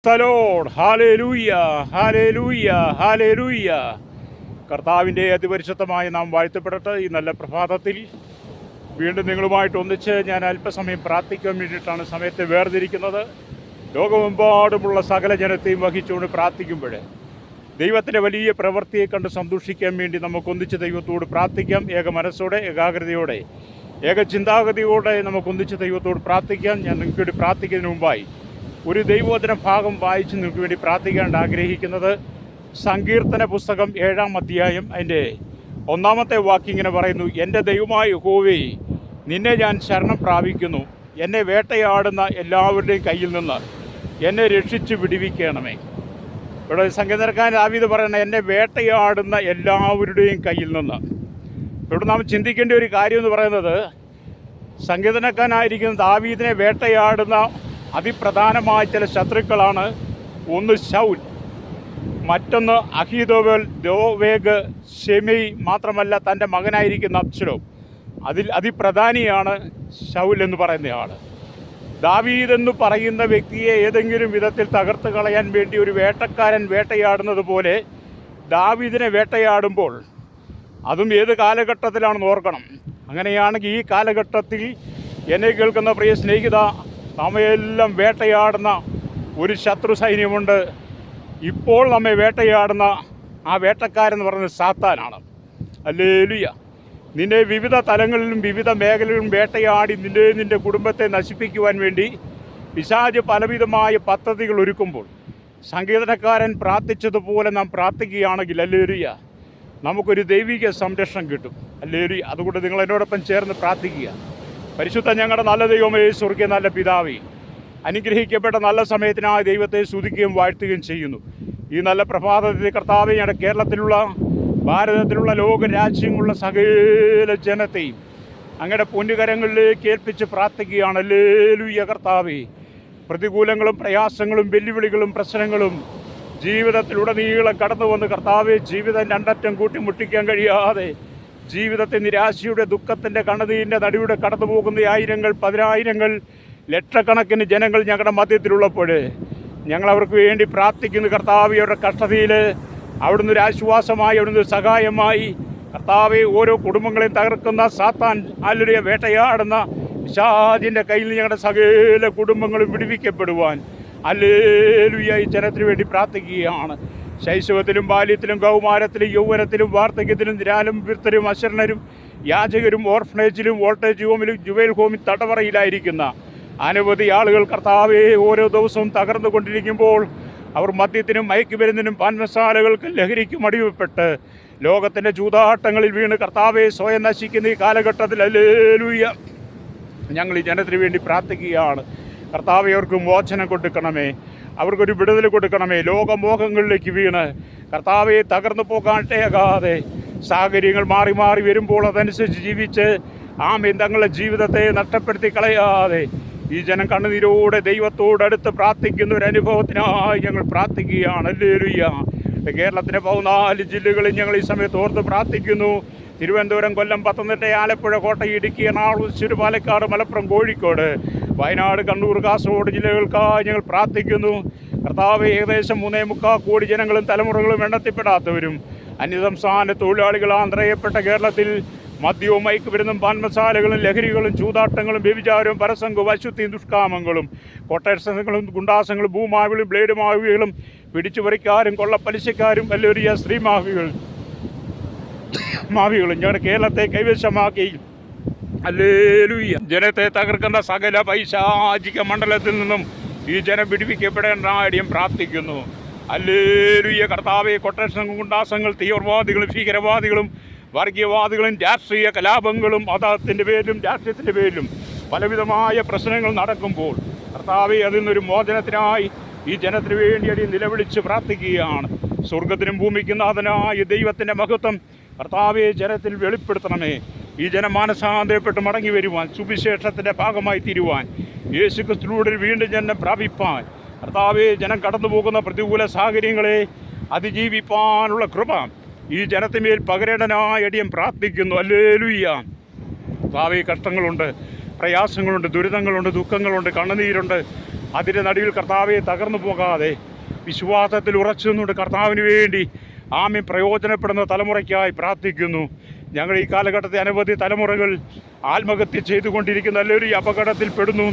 സലോഡ് hallelujah hallelujah hallelujah. കർത്താവിൻ്റെ അതിപരിശുദ്ധമായി നാം വാഴ്ത്തപ്പെടട്ടെ. ഈ നല്ല പ്രഭാതത്തിൽ വീണ്ടും നിങ്ങളുമായിട്ട് ഒന്നിച്ച് ഞാൻ അല്പസമയം പ്രാർത്ഥിക്കാൻ വേണ്ടിയിട്ടാണ് സമയത്തെ വേർതിരിക്കുന്നത്. ലോകമെമ്പാടുമുള്ള സകല ജനത്തെയും വഹിച്ചുകൊണ്ട് പ്രാർത്ഥിക്കുമ്പോൾ ദൈവത്തിൻ്റെ വലിയ പ്രവൃത്തിയെ കണ്ട് സന്തോഷിക്കാൻ വേണ്ടി നമുക്കൊന്നിച്ച് ദൈവത്തോട് പ്രാർത്ഥിക്കാം. ഏക മനസ്സോടെ, ഏകാഗ്രതയോടെ, ഏക ചിന്താഗതിയോടെ നമുക്കൊന്നിച്ച് ദൈവത്തോട് പ്രാർത്ഥിക്കാം. ഞാൻ നിങ്ങൾക്ക് വേണ്ടി പ്രാർത്ഥിക്കുന്നതിന് മുമ്പായി ഒരു ദൈവവചന ഭാഗം വായിച്ച് നിങ്ങൾക്ക് വേണ്ടി പ്രാർത്ഥിക്കാൻ ആഗ്രഹിക്കുന്നത് സങ്കീർത്തന പുസ്തകം 7-ാം അധ്യായം അതിൻ്റെ 1-ാമത്തെ വാക്യം ഇങ്ങനെ പറയുന്നു: എൻ്റെ ദൈവമായ യഹോവേ, നിന്നെ ഞാൻ ശരണം പ്രാപിക്കുന്നു. എന്നെ വേട്ടയാടുന്ന എല്ലാവരുടെയും കയ്യിൽ നിന്ന് എന്നെ രക്ഷിച്ച് വിടുവിക്കണമേ. ഇവിടെ സങ്കീർത്തനക്കാരൻ ദാവീദ് പറയണ എന്നെ വേട്ടയാടുന്ന എല്ലാവരുടെയും കയ്യിൽ നിന്ന്. ഇവിടെ നാം ചിന്തിക്കേണ്ട ഒരു കാര്യം എന്ന് പറയുന്നത്, സങ്കീർത്തനക്കാരനായിരിക്കുന്ന ദാവീദിനെ വേട്ടയാടുന്ന അതിപ്രധാനമായ ചില ശത്രുക്കളാണ്. ഒന്ന് ശൗൽ, മറ്റൊന്ന് അഹീതോവേൽ, ദോവേഗ്, ഷെമി, മാത്രമല്ല തൻ്റെ മകനായിരിക്കുന്ന അബ്ശലോം. അതിൽ അതിപ്രധാനിയാണ് ശൗൽ എന്ന് പറയുന്നയാൾ. ദാവീദ് എന്ന് പറയുന്ന വ്യക്തിയെ ഏതെങ്കിലും വിധത്തിൽ തകർത്ത് കളയാൻ വേണ്ടി ഒരു വേട്ടക്കാരൻ വേട്ടയാടുന്നത് പോലെ ദാവീദിനെ വേട്ടയാടുമ്പോൾ, അതും ഏത് കാലഘട്ടത്തിലാണെന്ന് ഓർക്കണം. അങ്ങനെയാണെങ്കിൽ ഈ കാലഘട്ടത്തിൽ എന്നെ കേൾക്കുന്ന പ്രിയ സ്നേഹിത, നമ്മയെല്ലാം വേട്ടയാടുന്ന ഒരു ശത്രു സൈന്യമുണ്ട്. ഇപ്പോൾ നമ്മെ വേട്ടയാടുന്ന ആ വേട്ടക്കാരെന്ന് പറയുന്നത് സാത്താനാണ്. ഹല്ലേലൂയ. നിന്നെ വിവിധ തലങ്ങളിലും വിവിധ മേഖലകളിലും വേട്ടയാടി നിന്റെ കുടുംബത്തെ നശിപ്പിക്കുവാൻ വേണ്ടി പിശാച് പലവിധമായ പദ്ധതികൾ ഒരുക്കുമ്പോൾ സങ്കീർത്തനക്കാരൻ പ്രാർത്ഥിച്ചതുപോലെ നാം പ്രാർത്ഥിക്കുകയാണെങ്കിൽ, ഹല്ലേലൂയ, നമുക്കൊരു ദൈവിക സംരക്ഷണം കിട്ടും. ഹല്ലേലൂയ. അതുകൊണ്ട് നിങ്ങൾ എന്നോടൊപ്പം ചേർന്ന് പ്രാർത്ഥിക്കുക. പരിശുദ്ധ ഞങ്ങളുടെ നല്ല ദൈവമേ, സ്വർഗ്ഗീയ നല്ല പിതാവേ, അനുഗ്രഹിക്കപ്പെട്ട നല്ല സമയത്തിനായി ദൈവത്തെ സ്തുതിക്കുകയും വാഴ്ത്തുകയും ചെയ്യുന്നു. ഈ നല്ല പ്രഭാതത്തിൽ കർത്താവേ, ഞങ്ങളുടെ കേരളത്തിലുള്ള, ഭാരതത്തിലുള്ള, ലോകരാജ്യങ്ങളുള്ള സകല ജനത്തെയും അങ്ങയുടെ പൊന്നുകരങ്ങളിലേക്ക് ഏൽപ്പിച്ച് പ്രാർത്ഥിക്കുകയാണ്. ഹല്ലേലൂയ. കർത്താവേ, പ്രതികൂലങ്ങളും പ്രയാസങ്ങളും വെല്ലുവിളികളും പ്രശ്നങ്ങളും ജീവിതത്തിലുടനീളം കടന്നു വന്ന് കർത്താവേ, ജീവിതം രണ്ടറ്റം കൂട്ടിമുട്ടിക്കാൻ കഴിയാതെ ജീവിതത്തെ നിരാശയുടെ, ദുഃഖത്തിൻ്റെ, കണ്ണുനീരിൻ്റെ നടുവിടെ കടന്നു പോകുന്ന ആയിരങ്ങൾ, പതിനായിരങ്ങൾ, ലക്ഷക്കണക്കിന് ജനങ്ങൾ ഞങ്ങളുടെ മധ്യത്തിലുള്ളപ്പോൾ ഞങ്ങൾ അവർക്ക് വേണ്ടി പ്രാർത്ഥിക്കുന്നു. കർത്താവേ, അവരുടെ കഷ്ടതയിൽ അവിടുന്ന് ഒരു ആശ്വാസമായി, അവിടുന്ന് ഒരു സഹായമായി കർത്താവേ, ഓരോ കുടുംബങ്ങളെയും തകർക്കുന്ന സാത്താൻ അല്ലുடைய വേട്ടയാടുന്ന പിശാചിൻ്റെ കയ്യിൽ ഞങ്ങളുടെ സകല കുടുംബങ്ങളും വിടുവിക്കപ്പെടുവാൻ ഹല്ലേലൂയ ഈ ജനത്തിന് വേണ്ടി പ്രാർത്ഥിക്കുകയാണ്. ശൈശവത്തിലും ബാല്യത്തിലും കൗമാരത്തിലും യൗവനത്തിലും വാർദ്ധക്യത്തിലും നിരാലും വിർത്തരും അശരണരും യാചകരും ഓർഫനേജിലും വോൾട്ടേജ് ഹോമിലും ജുവൈൽ ഹോമിൽ തടവറയിലായിരിക്കുന്ന അനവധി ആളുകൾ കർത്താവേ, ഓരോ ദിവസവും തകർന്നു കൊണ്ടിരിക്കുമ്പോൾ അവർ മദ്യത്തിനും മയക്കുമരുന്നിനും പാൻമസാലകൾക്കും ലഹരിക്കും അടിമപ്പെട്ട് ലോകത്തിൻ്റെ ചൂതാട്ടങ്ങളിൽ വീണ് കർത്താവെ സ്വയം നശിക്കുന്ന ഈ കാലഘട്ടത്തിൽ ഹല്ലേലൂയ ഞങ്ങൾ ഈ ജനത്തിന് വേണ്ടി പ്രാർത്ഥിക്കുകയാണ്. കർത്താവെ, അവർക്ക് മോചനം കൊടുക്കണമേ, അവർക്കൊരു വിടുതൽ കൊടുക്കണമേ. ലോകമോഹങ്ങളിലേക്ക് വീണ് കർത്താവെ തകർന്നു പോകാട്ടേകാതെ സാഹചര്യങ്ങൾ മാറി മാറി വരുമ്പോൾ അതനുസരിച്ച് ജീവിച്ച് തങ്ങളുടെ ജീവിതത്തെ നഷ്ടപ്പെടുത്തി കളയാതെ ഈ ജനം കണ്ണുനീരോടെ ദൈവത്തോടടുത്ത് പ്രാർത്ഥിക്കുന്ന ഒരു അനുഭവത്തിനായി ഞങ്ങൾ പ്രാർത്ഥിക്കുകയാണ്. ഹല്ലേലൂയ. കേരളത്തിൻ്റെ 14 ജില്ലകളിൽ ഞങ്ങൾ ഈ സമയത്ത് ഓർത്ത് പ്രാർത്ഥിക്കുന്നു. തിരുവനന്തപുരം, കൊല്ലം, പത്തനംതിട്ട, ആലപ്പുഴ, കോട്ടയം, ഇടുക്കി, എറണാകുളം, തൃശ്ശൂർ, പാലക്കാട്, മലപ്പുറം, കോഴിക്കോട്, വയനാട്, കണ്ണൂർ, കാസർഗോഡ് ജില്ലകൾക്കായി ഞങ്ങൾ പ്രാർത്ഥിക്കുന്നു. കർത്താവ്, ഏകദേശം 3.25 കോടി ജനങ്ങളും തലമുറകളും എണ്ണത്തിൽപ്പെടാത്തവരും അന്യസംസ്ഥാന തൊഴിലാളികൾ ആന്ധ്രയപ്പെട്ട കേരളത്തിൽ മദ്യവും മയക്കുമരുന്നും പാൻമസാലകളും ലഹരികളും ചൂതാട്ടങ്ങളും വ്യഭിചാരവും പരസംഗവും അശുദ്ധിയും ദുഷ്കാമങ്ങളും കൊട്ടേഷനുകളും ഗുണ്ടാസങ്ങളും ഭൂമാവികളും ബ്ലേഡ് മാഫിയകളും പിടിച്ചുപറിക്കാരും കൊള്ളപ്പലിശക്കാരും ഹല്ലേലൂയ സ്ത്രീ മാഫിയകളും ഞങ്ങളുടെ കേരളത്തെ കൈവശമാക്കി ഹല്ലേലൂയ ജനത്തെ തകർക്കുന്ന സകല പൈശാചിക മണ്ഡലത്തിൽ നിന്നും ഈ ജനം വിടുവിക്കപ്പെടേണ്ടതായും പ്രാർത്ഥിക്കുന്നു. ഹല്ലേലൂയ. കർത്താവെ, കൊട്ടേഷനും ഗുണ്ടാസങ്ങൾ, തീവ്രവാദികളും ഭീകരവാദികളും വർഗീയവാദികളും രാഷ്ട്രീയ കലാപങ്ങളും മതത്തിൻ്റെ പേരിലും രാഷ്ട്രീയത്തിൻ്റെ പേരിലും പലവിധമായ പ്രശ്നങ്ങൾ നടക്കുമ്പോൾ കർത്താവെ, അതിൽ നിന്നൊരു മോചനത്തിനായി ഈ ജനത്തിന് വേണ്ടി അടി നിലവിളിച്ച് പ്രാർത്ഥിക്കുകയാണ്. സ്വർഗത്തിനും ഭൂമിക്കും നാഥനായ ദൈവത്തിൻ്റെ മഹത്വം കർത്താവെ ജനത്തിൽ വെളിപ്പെടുത്തണമേ. ഈ ജനം മാനസാന്തരപ്പെട്ട് മടങ്ങി വരുവാൻ, സുവിശേഷത്തിൻ്റെ ഭാഗമായി തീരുവാൻ, യേശുക്രിസ്തുവിലൂടെ വീണ്ടും ജനം പ്രാപിപ്പാൻ കർത്താവെ, ജനം കടന്നു പോകുന്ന പ്രതികൂല സാഹചര്യങ്ങളെ അതിജീവിപ്പാനുള്ള കൃപ ഈ ജനത്തിന്മേൽ പകരേണ്ടനായി അടിയൻ പ്രാർത്ഥിക്കുന്നു. ഹല്ലേലൂയ. കർത്താവെ, കഷ്ടങ്ങളുണ്ട്, പ്രയാസങ്ങളുണ്ട്, ദുരിതങ്ങളുണ്ട്, ദുഃഖങ്ങളുണ്ട്, കണ്ണുനീരുണ്ട്, അതിൻ്റെ നടുവിൽ കർത്താവെ തകർന്നു പോകാതെ വിശ്വാസത്തിൽ ഉറച്ചു നിന്നുകൊണ്ട് കർത്താവിന് വേണ്ടി ആമേൻ പ്രയോജനപ്പെടുന്ന തലമുറയ്ക്കായി പ്രാർത്ഥിക്കുന്നു. ഞങ്ങൾ ഈ കാലഘട്ടത്തെ അനവധി തലമുറകൾ ആത്മഹത്യ ചെയ്തുകൊണ്ടിരിക്കുന്ന എല്ലാവരും ഈ അപകടത്തിൽ പെടുന്നു.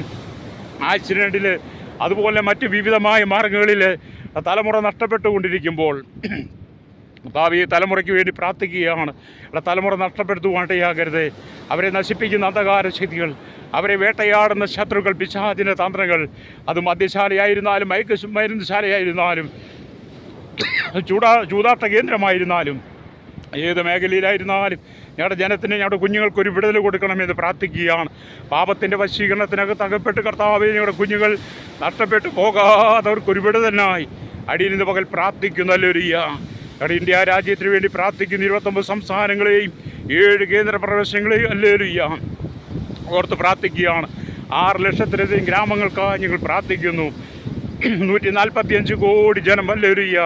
ആക്സിഡൻറ്റിൽ അതുപോലെ മറ്റ് വിവിധമായ മാർഗങ്ങളിൽ തലമുറ നഷ്ടപ്പെട്ടുകൊണ്ടിരിക്കുമ്പോൾ കർത്താവ് ഈ തലമുറയ്ക്ക് വേണ്ടി പ്രാർത്ഥിക്കുകയാണ്. തലമുറ നഷ്ടപ്പെടുത്തുവാനിടയാകരുത്. അവരെ നശിപ്പിക്കുന്ന അന്ധകാര ശക്തികൾ, അവരെ വേട്ടയാടുന്ന ശത്രുക്കൾ, പിശാചിൻ്റെ തന്ത്രങ്ങൾ, അത് മദ്യശാലയായിരുന്നാലും മരുന്നുശാലയായിരുന്നാലും ചൂതാട്ട കേന്ദ്രമായിരുന്നാലും ഏത് മേഖലയിലായിരുന്നാലും ഞങ്ങളുടെ ജനത്തിന്, ഞങ്ങളുടെ കുഞ്ഞുങ്ങൾക്കൊരു വിടുതൽ കൊടുക്കണമെന്ന് പ്രാർത്ഥിക്കുകയാണ്. പാപത്തിൻ്റെ വശീകരണത്തിനകത്ത് അകപ്പെട്ട് കർത്താവേ ഞങ്ങളുടെ കുഞ്ഞുങ്ങൾ നഷ്ടപ്പെട്ടു പോകാതെ അവർക്കൊരു വിടുതലിനായി അടിയിൽ നിന്ന് പകൽ പ്രാർത്ഥിക്കുന്നു. ഹല്ലേലൂയ. ഇന്ത്യ രാജ്യത്തിന് വേണ്ടി പ്രാർത്ഥിക്കുന്ന 29 സംസ്ഥാനങ്ങളെയും 7 കേന്ദ്ര പ്രദേശങ്ങളെയും ഹല്ലേലൂയ ഓർത്ത് പ്രാർത്ഥിക്കുകയാണ്. 6 ലക്ഷത്തിലധികം ഗ്രാമങ്ങൾക്കായി ഞങ്ങൾ പ്രാർത്ഥിക്കുന്നു. 145 കോടി ജനം ഹല്ലേലൂയ.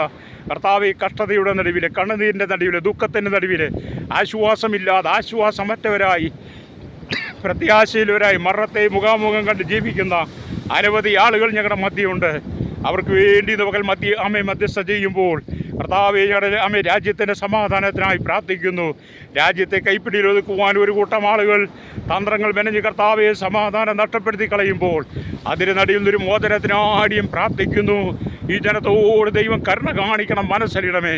കർത്താവേ, കഷ്ടതയുടെ നടുവിൽ, കണ്ണുനീരിൻ്റെ നടുവിൽ, ദുഃഖത്തിൻ്റെ നടുവിൽ ആശ്വാസമില്ലാതെ ആശ്വാസമറ്റവരായി പ്രത്യാശയിലവരായി മരണത്തെ മുഖാമുഖം കണ്ട് ജീവിക്കുന്ന അനവധി ആളുകൾ ഞങ്ങളുടെ മധ്യയുണ്ട്. അവർക്ക് വേണ്ടി പകൽ മധ്യസ്ഥ ചെയ്യുമ്പോൾ കർത്താവേ, ഞങ്ങളുടെ രാജ്യത്തിൻ്റെ സമാധാനത്തിനായി പ്രാർത്ഥിക്കുന്നു. രാജ്യത്തെ കൈപ്പിടിയിൽ ഒതുക്കുവാൻ ഒരു കൂട്ടം ആളുകൾ തന്ത്രങ്ങൾ മെനഞ്ഞ് കർത്താവെ സമാധാനം നഷ്ടപ്പെടുത്തി കളയുമ്പോൾ അതിന് നടുവിൽ നിന്നൊരു മോചനത്തിനാടിയും പ്രാർത്ഥിക്കുന്നു. ഈ ജനത്തോട് ദൈവം കരുണ കാണിക്കണം, മനസ്സലിടമേ.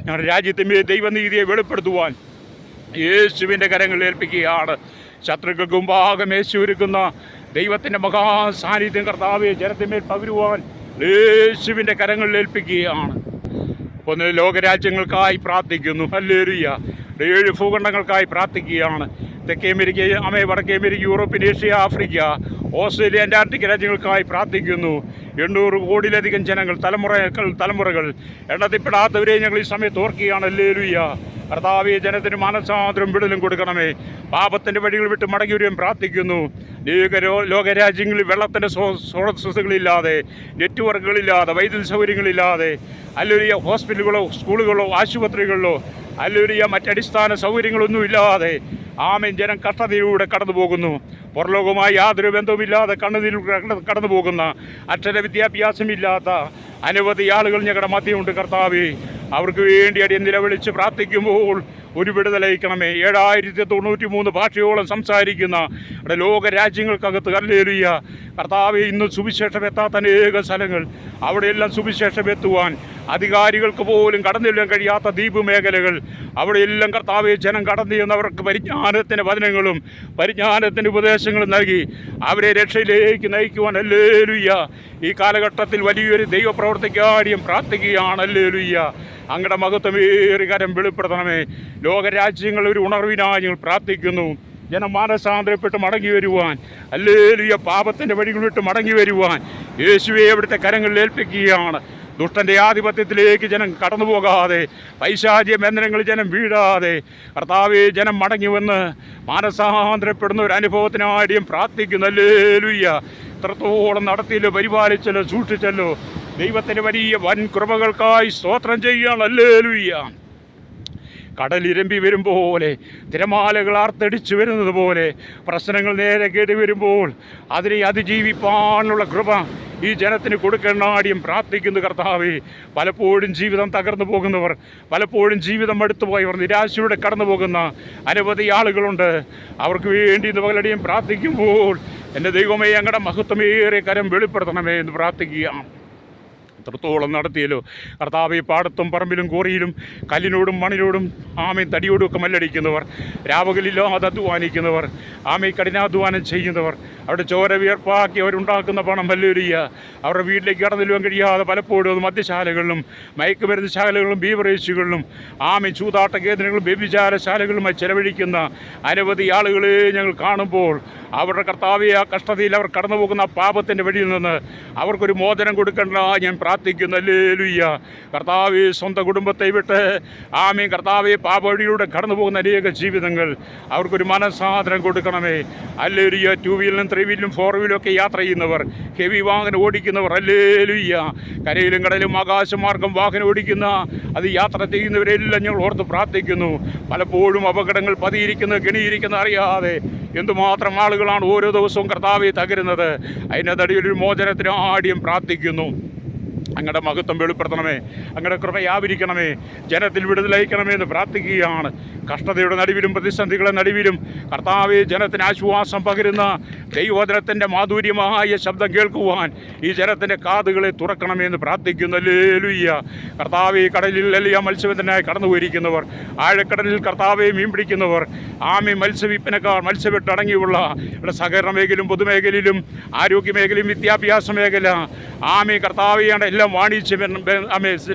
ഞങ്ങളുടെ രാജ്യത്തിൻ്റെ ദൈവനീതിയെ വെളിപ്പെടുത്തുവാൻ യേശുവിൻ്റെ കരങ്ങളിൽ ഏൽപ്പിക്കുകയാണ്. ശത്രുക്കൾക്ക് മുമ്പാകെ യേശുവൊരുക്കുന്ന ദൈവത്തിൻ്റെ മഹാസാന്നിധ്യം കർത്താവെ ജനത്തിന്മേൽ പകരുവാൻ യേശുവിൻ്റെ കരങ്ങളിൽ ഏൽപ്പിക്കുകയാണ്. ഒന്ന് ലോകരാജ്യങ്ങൾക്കായി പ്രാർത്ഥിക്കുന്നു. ഹല്ലേലൂയ. 7 ഭൂഖണ്ഡങ്ങൾക്കായി പ്രാർത്ഥിക്കുകയാണ്. തെക്കേ അമേരിക്ക, വടക്കേ America, European, Asia, Africa, Australia, Antarctica രാജ്യങ്ങൾക്കായി പ്രാർത്ഥിക്കുന്നു. 800 കോടിയിലധികം ജനങ്ങൾ, തലമുറകൾ എണ്ണത്തിൽപ്പെടാത്തവരെ ഞങ്ങൾ ഈ സമയത്ത് ഓർക്കുകയാണ്. ഹല്ലേലൂയ. കർത്താവേ, ജനത്തിന് മനസ്സാന്തരം വിടലും കൊടുക്കണമേ. പാപത്തിൻ്റെ വഴികൾ വിട്ട് മടങ്ങി വരുവാൻ പ്രാർത്ഥിക്കുന്നു. ലോകരാജ്യങ്ങളിൽ വെള്ളത്തിൻ്റെ സ്രോതസ്സുകളില്ലാതെ, നെറ്റ്വർക്കുകളില്ലാതെ, വൈദ്യുതി സൗകര്യങ്ങളില്ലാതെ, അല്ലെങ്കിൽ ഹോസ്പിറ്റലുകളോ സ്കൂളുകളോ ആശുപത്രികളിലോ അല്ലെങ്കിൽ മറ്റടിസ്ഥാന സൗകര്യങ്ങളൊന്നുമില്ലാതെ ആമേൻ ജനം കഷ്ടതയിലൂടെ കടന്നു പോകുന്നു. പുറലോകവുമായി യാതൊരു ബന്ധവുമില്ലാതെ കണ്ണുനീരിലൂടെ കടന്നു പോകുന്ന, അക്ഷര വിദ്യാഭ്യാസമില്ലാത്ത അനവധി ആളുകൾ ഞങ്ങളുടെ മധ്യമുണ്ട്. കർത്താവേ, അവർക്ക് വേണ്ടി അടിയൻ നിലവിളിച്ച് പ്രാർത്ഥിക്കുമ്പോൾ ഒരു വിടുതലയിക്കണമേ. 7093 ഭാഷയോളം സംസാരിക്കുന്ന ലോകരാജ്യങ്ങൾക്കകത്ത് ഹല്ലേലൂയ. കർത്താവെ, ഇന്ന് സുവിശേഷം എത്താത്ത അനേക സ്ഥലങ്ങൾ, അവിടെയെല്ലാം സുവിശേഷം എത്തുവാൻ അധികാരികൾക്ക് പോലും കടന്നു ചെല്ലാൻ കഴിയാത്ത ദ്വീപ് മേഖലകൾ, അവിടെയെല്ലാം കർത്താവെ ജനം കടന്നു ചെന്നവർക്ക് പരിജ്ഞാനത്തിൻ്റെ വചനങ്ങളും പരിജ്ഞാനത്തിൻ്റെ ഉപദേശങ്ങളും നൽകി അവരെ രക്ഷയിലേക്ക് നയിക്കുവാൻ ഹല്ലേലൂയ. ഈ കാലഘട്ടത്തിൽ വലിയൊരു ദൈവപ്രവർത്തിക്കാടിയും പ്രാർത്ഥിക്കുകയാണ്. ഹല്ലേലൂയ. അങ്ങയുടെ മഹത്വമേറിയ കരം വെളിപ്പെടുത്തണമേ. ലോകരാജ്യങ്ങൾ ഒരു ഉണർവിനായി ഞങ്ങൾ പ്രാർത്ഥിക്കുന്നു. ജനം മാനസാന്തരപ്പെട്ട് മടങ്ങി വരുവാൻ, ഹല്ലേലൂയ, പാപത്തിൻ്റെ വഴികൾ വിട്ട് മടങ്ങി വരുവാൻ യേശുവെ അവിടുത്തെ കരങ്ങളിൽ ഏൽപ്പിക്കുകയാണ്. ദുഷ്ടൻ്റെ ആധിപത്യത്തിലേക്ക് ജനം കടന്നു പോകാതെ, പൈശാചിക ബന്ധനങ്ങളിൽ ജനം വീഴാതെ കർത്താവെ ജനം മടങ്ങി വന്ന് മാനസാന്തരപ്പെടുന്ന ഒരു അനുഭവത്തിനാടിയും പ്രാർത്ഥിക്കുന്നു. ഹല്ലേലൂയ. ഇത്രത്തോളം നടത്തിയല്ലോ, പരിപാലിച്ചല്ലോ, സൂക്ഷിച്ചല്ലോ. ദൈവത്തിൻ്റെ വലിയ വൻ കൃപകൾക്കായി സ്തോത്രം ചെയ്യുകയാണ്. ഹല്ലേലൂയ. കടലിരമ്പി വരും പോലെ, തിരമാലകൾ ആർത്തടിച്ചു വരുന്നത് പോലെ, പ്രശ്നങ്ങൾ നേരെ കേടി വരുമ്പോൾ അതിനെ അതിജീവിപ്പാനുള്ള കൃപ ഈ ജനത്തിന് കൊടുക്കണാടിയും പ്രാർത്ഥിക്കുന്നു. കർത്താവേ, പലപ്പോഴും ജീവിതം തകർന്നു പോകുന്നവർ, പലപ്പോഴും ജീവിതം അടുത്തു പോയവർ, നിരാശയോടെ കടന്നു പോകുന്ന അനവധി ആളുകളുണ്ട്. അവർക്ക് വേണ്ടി ഇന്ന് പകലടിയും പ്രാർത്ഥിക്കുമ്പോൾ എൻ്റെ ദൈവമേ, ഞങ്ങളുടെ മഹത്വമേറിയ കരം വെളിപ്പെടുത്തണമേ എന്ന് പ്രാർത്ഥിക്കുകയാണ്. എത്രത്തോളം നടത്തിയല്ലോ കർത്താവെ. പാടത്തും പറമ്പിലും കോറിയിലും കല്ലിനോടും മണ്ണിനോടും ആമയും തടിയോടും ഒക്കെ മല്ലടിക്കുന്നവർ, രാവുകളില്ലാതെ അധ്വാനിക്കുന്നവർ, ആമയും കഠിനാധ്വാനം ചെയ്യുന്നവർ, അവിടെ ചോര വിയർപ്പാക്കി അവരുണ്ടാക്കുന്ന പണം ഹല്ലേലൂയ അവരുടെ വീട്ടിലേക്ക് കടന്നു ചെല്ലുവാൻ കഴിയാതെ പലപ്പോഴും മദ്യശാലകളിലും മയക്കുമരുന്ന് ശാലകളിലും ബീവറേജുകളിലും ആമയും ചൂതാട്ട കേന്ദ്രങ്ങളും വ്യഭിചാരശാലകളുമായി ചെലവഴിക്കുന്ന അനവധി ആളുകളെ ഞങ്ങൾ കാണുമ്പോൾ അവരുടെ കർത്താവെ, ആ കഷ്ടതയിൽ അവർ കടന്നു പോകുന്ന പാപത്തിൻ്റെ വഴിയിൽ നിന്ന് അവർക്കൊരു മോചനം കൊടുക്കേണ്ട ഞാൻ പ്രാർത്ഥിക്കുന്നു. ഹല്ലേലൂയ. കർത്താവെ, സ്വന്തം കുടുംബത്തെ വിട്ട് ആമേൻ കർത്താവെ പാപവഴിയിലൂടെ കടന്നു പോകുന്ന അനേക ജീവിതങ്ങൾ അവർക്കൊരു മനസ്സാദരം കൊടുക്കണമേ. ഹല്ലേലൂയ. 2 വീലിലും 3 വീലിലും 4 വീലും ഒക്കെ യാത്ര ചെയ്യുന്നവർ, ഹെവി വാഹനം ഓടിക്കുന്നവർ, ഹല്ലേലൂയ, കരയിലും കടലിലും ആകാശമാർഗം വാഹനം ഓടിക്കുന്ന അത് യാത്ര ചെയ്യുന്നവരെല്ലാം ഞങ്ങൾ ഓർത്ത് പ്രാർത്ഥിക്കുന്നു. പലപ്പോഴും അപകടങ്ങൾ പതിയിരിക്കുന്നത് ഗണിയിരിക്കുന്നത് അറിയാതെ എന്തുമാത്രം ആളുകളാണ് ഓരോ ദിവസവും കർത്താവെ തകരുന്നത്. അതിൻ്റെ നടുവിലൊരു മോചനത്തിന് ആദ്യം പ്രാർത്ഥിക്കുന്നു. അങ്ങയുടെ മഹത്വം വെളിപ്പെടുത്തണമേ, അങ്ങയുടെ കൃപ വ്യാപരിക്കണമേ, ജനത്തിൽ വിടുതലയക്കണമേ എന്ന് പ്രാർത്ഥിക്കുകയാണ്. കഷ്ടതയുടെ നടുവിലും പ്രതിസന്ധികളുടെ നടുവിലും കർത്താവെ ജനത്തിന് ആശ്വാസം പകരുന്ന ദൈവവചനത്തിൻ്റെ മാധുര്യമായ ശബ്ദം കേൾക്കുവാൻ ഈ ജനത്തിൻ്റെ കാതുകളെ തുറക്കണമേ എന്ന് പ്രാർത്ഥിക്കുന്നു. ഹല്ലേലൂയ. കർത്താവെ കടലിൽ വലിയ മത്സ്യബന്ധനായി കടന്നു പോയിരിക്കുന്നവർ, ആഴക്കടലിൽ കർത്താവെ മീൻ പിടിക്കുന്നവർ, മത്സ്യവിപ്പനക്കാർ, മത്സ്യവിട്ടടങ്ങിയുള്ള ഇവിടെ സഹകരണ മേഖലയിലും പൊതുമേഖലയിലും ആരോഗ്യ മേഖലയും വിദ്യാഭ്യാസ മേഖല, കർത്താവെയാണ് എല്ലാ വാണിജ്യ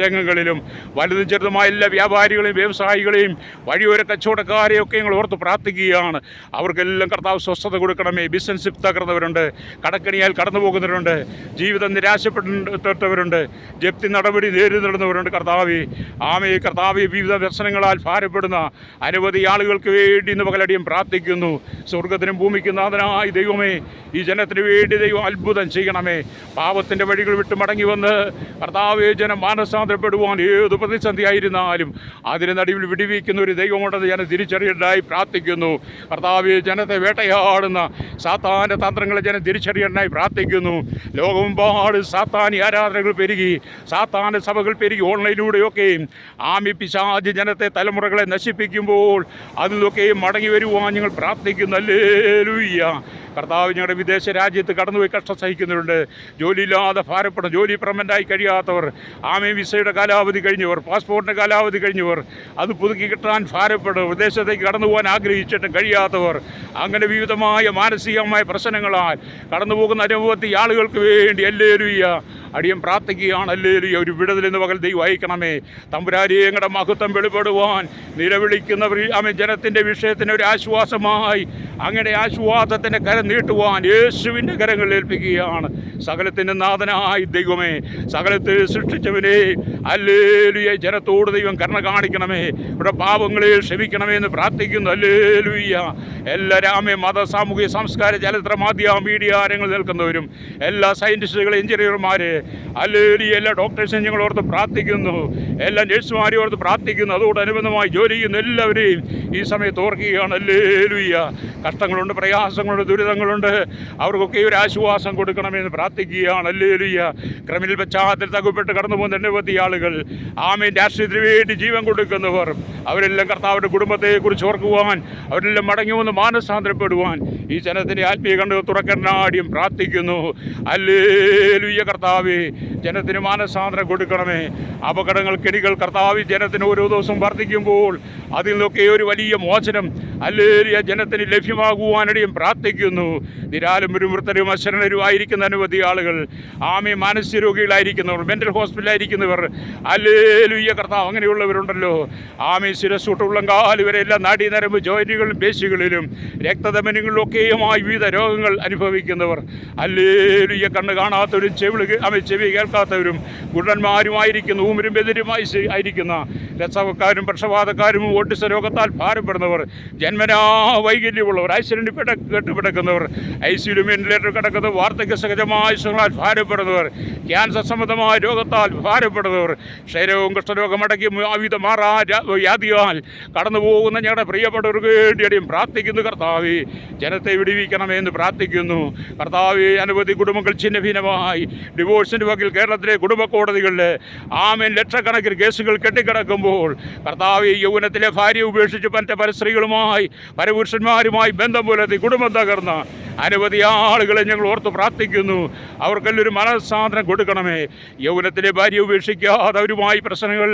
രംഗങ്ങളിലും വലുതും ചെറുതുമായ എല്ലാ വ്യാപാരികളെയും വ്യവസായികളെയും വഴിയോര കച്ചവടക്കാരെയൊക്കെ ഞങ്ങൾ ഓർത്ത് പ്രാർത്ഥിക്കുകയാണ്. അവർക്കെല്ലാം കർത്താവ് സ്വസ്ഥത കൊടുക്കണമേ. ബിസിനസ് തകർന്നവരുണ്ട്, കടക്കണിയാൽ കടന്നു പോകുന്നവരുണ്ട്, ജീവിതം നിരാശപ്പെട്ടവരുണ്ട്, ജപ്തി നടപടി നേരിടുന്നവരുണ്ട്. കർത്താവെ വിവിധ ദർശനങ്ങളാൽ ഭാരപ്പെടുന്ന അനവധി ആളുകൾക്ക് വേണ്ടി ഇന്ന് പകലടിയും പ്രാർത്ഥിക്കുന്നു. സ്വർഗത്തിനും ഭൂമിക്കും നാഥനായ ദൈവമേ, ഈ ജനത്തിന് വേണ്ടി ദൈവം അത്ഭുതം ചെയ്യണമേ. പാപത്തിൻ്റെ വഴികൾ വിട്ട് മടങ്ങി വന്ന് കർത്താവെ ജനം മാനസാന്തരപ്പെടുവാൻ ഏത് പ്രതിസന്ധി ആയിരുന്നാലും അതിന് നടുവിൽ വിടിവിക്കുന്ന ഒരു ദൈവമുണ്ടെന്ന് ജനം തിരിച്ചറിയണ്ടായി പ്രാർത്ഥിക്കുന്നു. കർത്താവെ ജനത്തെ വേട്ടയാടുന്ന സാത്താൻ്റെ തന്ത്രങ്ങളെ ജനം തിരിച്ചറിയണ്ടായി പ്രാർത്ഥിക്കുന്നു. ലോകമെമ്പാട് സാത്താനി ആരാധനകൾ പെരുകി, സാത്താൻ്റെ സഭകൾ പെരുകി, ഓൺലൈനിലൂടെയൊക്കെയും പിശാച് ജനത്തെ തലമുറകളെ നശിപ്പിക്കുമ്പോൾ അതിലൊക്കെയും മടങ്ങി വരുവാൻ ഞങ്ങൾ പ്രാർത്ഥിക്കുന്നു. ഹല്ലേലൂയ. കർത്താവ് ഞങ്ങളുടെ വിദേശ രാജ്യത്ത് കടന്നുപോയി കഷ്ടം സഹിക്കുന്നവരുണ്ട്, ജോലിയില്ലാതെ ഭാരപ്പെടും, ജോലി പെർമനൻ്റായി കഴിയാത്തവർ, വിസയുടെ കാലാവധി കഴിഞ്ഞവർ, പാസ്പോർട്ടിൻ്റെ കാലാവധി കഴിഞ്ഞവർ, അത് പുതുക്കി കിട്ടാൻ ഭാരപ്പെടും, വിദേശത്തേക്ക് കടന്നു പോകാൻ ആഗ്രഹിച്ചിട്ടും കഴിയാത്തവർ, അങ്ങനെ വിവിധമായ മാനസികമായ പ്രശ്നങ്ങളാൽ കടന്നു പോകുന്ന അനവധി ആളുകൾക്ക് വേണ്ടി ഹല്ലേലൂയ അടിയൻ പ്രാർത്ഥിക്കുകയാണ്. ഹല്ലേലൂയ. ഒരു വിടുതലെന്ന് പകൽ ദൈവം അയക്കണമേ. തമ്പുരാനെ ഞങ്ങളുടെ മഹത്വം വെളിപ്പെടുവാൻ നിലവിളിക്കുന്നവർ ജനത്തിൻ്റെ വിഷയത്തിന് ഒരു ആശ്വാസമായി അങ്ങയുടെ ആശ്വാസത്തിൻ്റെ കരം നീട്ടുവാൻ യേശുവിൻ്റെ കരങ്ങളിൽ ഏൽപ്പിക്കുകയാണ്. സകലത്തിൻ്റെ നാഥനായ ദൈവമേ, സകലത്തെ സൃഷ്ടിച്ചവനെ, ഹല്ലേലൂയ, ജനത്തോട് ദൈവം കരുണ കാണിക്കണമേ, ഇവിടെ പാപങ്ങളെ ക്ഷമിക്കണമേ എന്ന് പ്രാർത്ഥിക്കുന്നു. ഹല്ലേലൂയ. എല്ലാ മത സാമൂഹിക സംസ്കാര ചലച്ചിത്ര മാധ്യമ മീഡിയ രംഗങ്ങളിൽ നിൽക്കുന്നവരും, എല്ലാ സയൻറ്റിസ്റ്റുകൾ, എഞ്ചിനീയർമാർ, ഹല്ലേലൂയ, എല്ലാ ഡോക്ടേഴ്സും ഞങ്ങൾ ഓർത്ത് പ്രാർത്ഥിക്കുന്നു, എല്ലാ നഴ്സുമാരെയും ഓർത്ത് പ്രാർത്ഥിക്കുന്നു. അതോടനുബന്ധമായി ജോലി ചെയ്യുന്ന എല്ലാവരെയും ഈ സമയത്ത് ഓർക്കുകയാണ്. ഹല്ലേലൂയ. കഷ്ടങ്ങളുണ്ട്, പ്രയാസങ്ങളുണ്ട്, ദുരിതങ്ങളുണ്ട്, അവർക്കൊക്കെ ഒരു ആശ്വാസം കൊടുക്കണമെന്ന് പ്രാർത്ഥിക്കുകയാണ്. ഹല്ലേലൂയ. ക്രിമിനൽ പശ്ചാത്തലത്തിൽ തകപ്പെട്ട് കടന്നു പോകുന്ന നിരവധി ആളുകൾ, രാഷ്ട്രീയത്തിന് വേണ്ടി ജീവൻ കൊടുക്കുന്നവർ, അവരെല്ലാം കർത്താവിൻ്റെ കുടുംബത്തെക്കുറിച്ച് ഓർക്കുവാൻ, അവരെല്ലാം മടങ്ങി വന്ന് മാനസാന്തരപ്പെടുവാൻ ഈ ജനത്തിൻ്റെ ആത്മീയ കണ്ണ് തുറക്കനാടിയും പ്രാർത്ഥിക്കുന്നു. ഹല്ലേലൂയ. കർത്താവേ, ജനത്തിന് മാനസാന്തരം കൊടുക്കണമേ. അപകടങ്ങൾ, കെണികൾ കർത്താവ് ജനത്തിന് ഓരോ ദിവസവും വർദ്ധിക്കുമ്പോൾ അതിൽ നിന്നൊക്കെ ഒരു വലിയ മോചനം ഹല്ലേലൂയ ജനത്തിന് ലഭ്യമാകുവാനടിയും പ്രാർത്ഥിക്കുന്നു. നിരാലംബരും വൃത്തരും അശരണരും ആയിരിക്കുന്ന അനവധി ആളുകൾ, മാനസിക രോഗികളായിരിക്കുന്നവർ, മെൻ്റൽ ഹോസ്പിറ്റലായിരിക്കുന്നവർ, ഹല്ലേലൂയ കർത്താവ് അങ്ങനെയുള്ളവരുണ്ടല്ലോ. ശിരസ്സുട്ടുള്ളങ്കാൽ ഇവരെല്ലാം നാഡീനരമ്പ് ജോയിന്റുകളിലും പേശികളിലും രക്തധമനികളിലൊക്കെയുമായി വിവിധ രോഗങ്ങൾ അനുഭവിക്കുന്നവർ, ഹല്ലേലൂയ, കണ്ണ് കാണാത്തവരും ചെവി കേൾക്കാത്തവരും ഗുരുടന്മാരുമായിരിക്കുന്ന, ഊമരും ബെതിരുമായി ആയിരിക്കുന്ന, രസവക്കാരും പക്ഷപാതക്കാരും ഓട്ടിസ രോഗത്താൽ ഭാരപ്പെടുന്നവർ, ജന്മനാ വൈകല്യമുള്ളവർ, ആക്സിഡൻറ്റ് കെട്ടുപിടക്കുന്നവർ, ഐസിയുലും വെന്റിലേറ്റർ കിടക്കുന്നവർ, വാർദ്ധക്യ സഹജമായ സുഖങ്ങളാൽ ഭാരപ്പെടുന്നവർ, ക്യാൻസർ സംബന്ധമായ രോഗത്താൽ ഭാരപ്പെടുന്നവർ, ക്ഷയരോഗം, കുഷ്ഠരോഗമടക്കി വിവിധ മാറാ വ്യാധിയാൽ കടന്നു പോകുന്ന ഞങ്ങളുടെ പ്രിയപ്പെട്ടവർക്ക് വേണ്ടിയും പ്രാർത്ഥിക്കുന്നു. കർത്താവേ, ജനത്തെ വിടുവിക്കണമെന്ന് പ്രാർത്ഥിക്കുന്നു. കർത്താവേ, അനവധി കുടുംബങ്ങൾ ഛിന്നഭിന്നമായി ഡിവോഴ്സിൻ്റെ വകിൽ കേരളത്തിലെ കുടുംബ കോടതികളിൽ ലക്ഷക്കണക്കിന് കേസുകൾ കെട്ടിക്കിടക്കുമ്പോൾ കർത്താവേ, യൗവനത്തിലെ ഭാര്യ ഉപേക്ഷിച്ച് മറ്റ് പല സ്ത്രീകളുമായി, പരപുരുഷന്മാരുമായി ബന്ധം പുലർത്തി കുടുംബം തകർന്ന അനവധി ആളുകളെ ഞങ്ങൾ ഓർത്ത് പ്രാർത്ഥിക്കുന്നു. അവർക്കെല്ലൊരു മനസ്സാന്തരം കൊടുക്കണമേ. യൗവനത്തിലെ ഭാര്യ ഉപേക്ഷിക്കാതെ അവരുമായി പ്രശ്നങ്ങൾ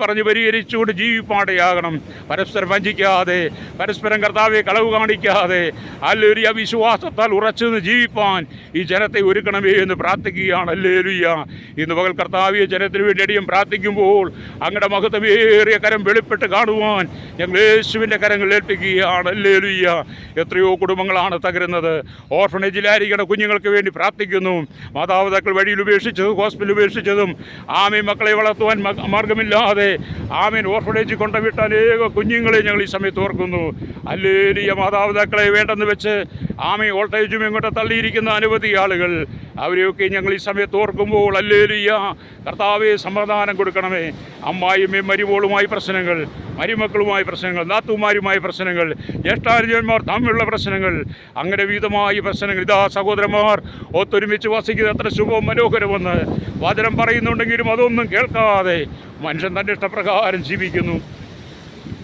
പറഞ്ഞു പരിഹരിച്ചുകൊണ്ട് ജീവിപ്പാടയാകണം. പരസ്പരം വഞ്ചിക്കാതെ, പരസ്പരം കർത്താവെ കളവ് കാണിക്കാതെ, ഹല്ലേലൂയ, വിശ്വാസത്താൽ ഉറച്ചു ജീവിപ്പാൻ ഈ ജനത്തെ ഒരുക്കണമേ എന്ന് പ്രാർത്ഥിക്കുകയാണ്. ഹല്ലേലൂയ. ഇന്ന് പകൽ കർത്താവെ ജനത്തിന് വേണ്ടിയും പ്രാർത്ഥിക്കുമ്പോൾ അങ്ങയുടെ മഹത്വമേറിയ കരം വെളിപ്പെട്ട് കാണുവാൻ ഞങ്ങൾ യേശുവിൻ്റെ കരങ്ങൾ ഏൽപ്പിക്കുകയാണ്. ഹല്ലേലൂയ. എത്രയോ കുടുംബങ്ങളാണ് തകരുന്നത്. ഓർഫണേജിലായിരിക്കുന്ന കുഞ്ഞുങ്ങൾക്ക് വേണ്ടി പ്രാർത്ഥിക്കുന്നു. മാതാപിതാക്കൾ വഴിയിൽ ഉപേക്ഷിച്ചതും ഹോസ്പിറ്റലിൽ ഉപേക്ഷിച്ചതും മക്കളെ വളർത്തുവാൻ മാർഗമില്ലാതെ ഓർഫണേജിൽ കൊണ്ടുവിട്ട അനേക കുഞ്ഞുങ്ങളെ ഞങ്ങൾ ഈ സമയത്ത് ഓർക്കുന്നു. ഹല്ലേലൂയ. മാതാപിതാക്കളെ വേണ്ടെന്ന് വെച്ച് വോൾട്ടേജും ഇങ്ങോട്ട് തള്ളിയിരിക്കുന്ന അനവധി ആളുകൾ, അവരെയൊക്കെ ഞങ്ങൾ ഈ സമയത്ത് ഓർക്കുമ്പോൾ ഹല്ലേലൂയ കർത്താവേ, സമാധാനം കൊടുക്കണമേ. അമ്മായിയമ്മയും മരുമോളുമായി പ്രശ്നങ്ങൾ, മരുമക്കളുമായി പ്രശ്നങ്ങൾ, നാത്തുമാരുമായി പ്രശ്നങ്ങൾ, ജ്യേഷ്ഠാനുജന്മാർ തമ്മിലുള്ള പ്രശ്നങ്ങൾ, അങ്ങനെ വിധമായ പ്രശ്നങ്ങൾ. ഇതാ സഹോദരന്മാർ ഒത്തൊരുമിച്ച് വസിക്കുന്നത് എത്ര ശുഭവും മനോഹരമെന്ന് വചനം പറയുന്നുണ്ടെങ്കിലും അതൊന്നും കേൾക്കാതെ മനുഷ്യൻ തൻ്റെ ഇഷ്ടപ്രകാരം ജീവിക്കുന്നു.